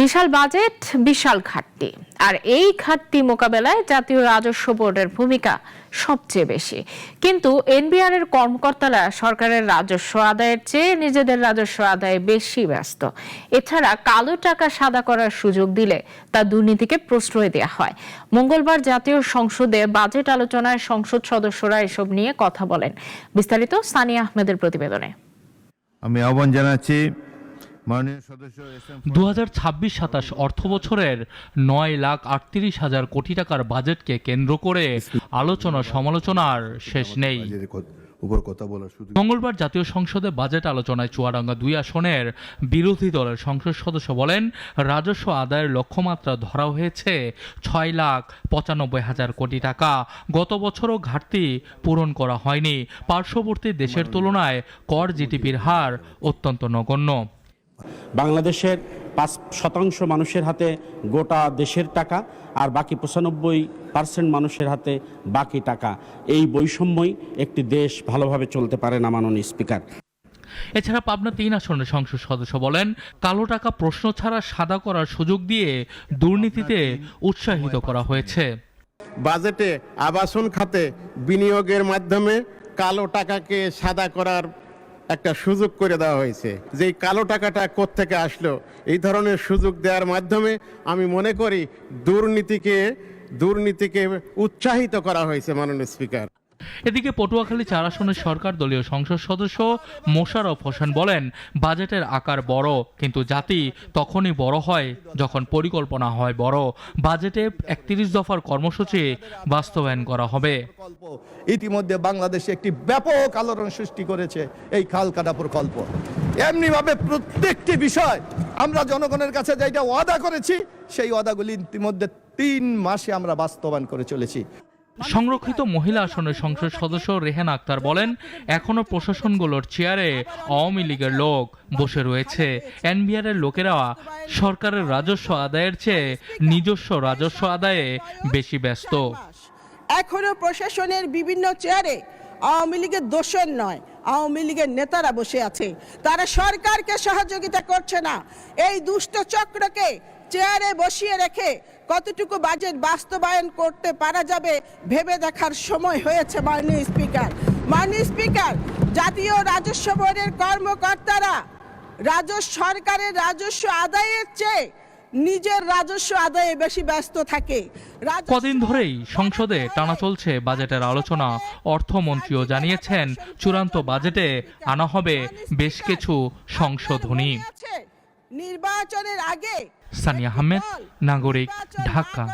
বিশাল budget, বিশাল ঘাটতি, আর এই ঘাটতি মোকাবেলায় জাতীয় রাজস্ব বোর্ডের ভূমিকা সবচেয়ে বেশি। কিন্তু এনবিআর এর কর্মকর্তারা সরকারের রাজস্ব আদায়ের চেয়ে নিজেদের রাজস্ব আদায়ে বেশি ব্যস্ত। এছাড়া কালো টাকা সাদা করার সুযোগ দিলে তা দুর্নীতিকে প্রশ্রয় দেওয়া হয়। মঙ্গলবার জাতীয় সংসদে বাজেট আলোচনায় সংসদ সদস্যরা এসব নিয়ে কথা বলেন। বিস্তারিত সানিয়া আহমেদের প্রতিবেদনে। আমি আহ্বান জানাচ্ছি 2026-27 অর্থ বছরের 9,38,000 কোটি টাকার বাজেটকে কেন্দ্র করে আলোচনা সমালোচনার শেষ নেই। মঙ্গলবার জাতীয় সংসদে বাজেট আলোচনায় চুয়াডাঙ্গা 2 আসনের বিরোধী দলের সংসদ সদস্য বলেন, রাজস্ব আদায়ের লক্ষ্যমাত্রা ধরা হয়েছে 6,95,000 কোটি টাকা। গত বছরও ঘাটতি পূরণ করা হয়নি। পার্শ্ববর্তী দেশের তুলনায় কর জিডিপির হার অত্যন্ত নগণ্য। বাংলাদেশের 5% মানুষের হাতে গোটা দেশের টাকা, আর বাকি 95% মানুষের হাতে বাকি টাকা। এই বৈষম্যই একটি দেশ ভালোভাবে চলতে পারে না, মাননীয় স্পিকার। এছাড়া পাবনা 3 আসনের সংসদ সদস্য বলেন, কালো টাকা প্রশ্ন ছাড়া সাদা করার সুযোগ দিয়ে দুর্নীতিতে উৎসাহিত করা হয়েছে। বাজেটে আবাসন খাতে বিনিয়োগের মাধ্যমে কালো টাকাকে সাদা করার একটা সুযোগ করে দেওয়া হয়েছে। যে কালো টাকাটা কোত্থেকে আসলো, এই ধরনের সুযোগ দেওয়ার মাধ্যমে আমি মনে করি দুর্নীতিকে উৎসাহিত করা হয়েছে, মাননীয় স্পিকার। এদিকে পটুয়াখালী 4 আসনের সরকার দলীয় সংসদ সদস্য মোশাররফ হোসেন বলেন, বাজেটের আকার বড়, কিন্তু জাতি তখনই বড় হয় যখন পরিকল্পনা হয় বড়। বাজেটে 31 দফার কর্মসূচি বাস্তবায়ন করা হবে। ইতিমধ্যে বাংলাদেশে একটি ব্যাপক আলোড়ন সৃষ্টি করেছে এই খাল কাটা প্রকল্প। এমনিভাবে প্রত্যেকটি বিষয় আমরা জনগণের কাছে যেটা ওয়াদা করেছি, সেই ওয়াদাগুলি ইতিমধ্যে 3 মাসে আমরা বাস্তবায়ন করে চলেছি। সংরক্ষিত মহিলা আসনের সংসদ সদস্য রেহান আক্তার বলেন, এখনো প্রশাসনগুলোর চেয়ারে আওয়ামী লীগের লোক বসে রয়েছে। এনবিআর এর লোকেরা সরকারের রাজস্ব আদায়ের চেয়ে নিজস্ব রাজস্ব আদায়ে বেশি ব্যস্ত। এখনো প্রশাসনের বিভিন্ন চেয়ারে আওয়ামী লীগের দোসর নয়, আওয়ামী লীগের নেতারা বসে আছে। তারা সরকারকে সহযোগিতা করছে না। এই দুষ্ট চক্রকে চেয়ারে বসিয়ে রেখে কতটুকু বাজেট বাস্তবায়ন করতে পারা যাবে ভেবে দেখার সময় হয়েছে, মাননীয় স্পিকার। মাননীয় স্পিকার, জাতীয় রাজস্ব বোর্ডের কর্মকর্তারা সরকারের রাজস্ব আদায়ের চেয়ে নিজের রাজস্ব আদায়ে বেশি ব্যস্ত থাকে। কদিন ধরেই সংসদে টানা চলছে বাজেটের আলোচনা। অর্থমন্ত্রীও জানিয়েছেন, চূড়ান্ত বাজেটে আনা হবে বেশ কিছু সংশোধনী। নির্বাচনের আগে সানিয়া আহমেদ, নাগরিক, ঢাকা।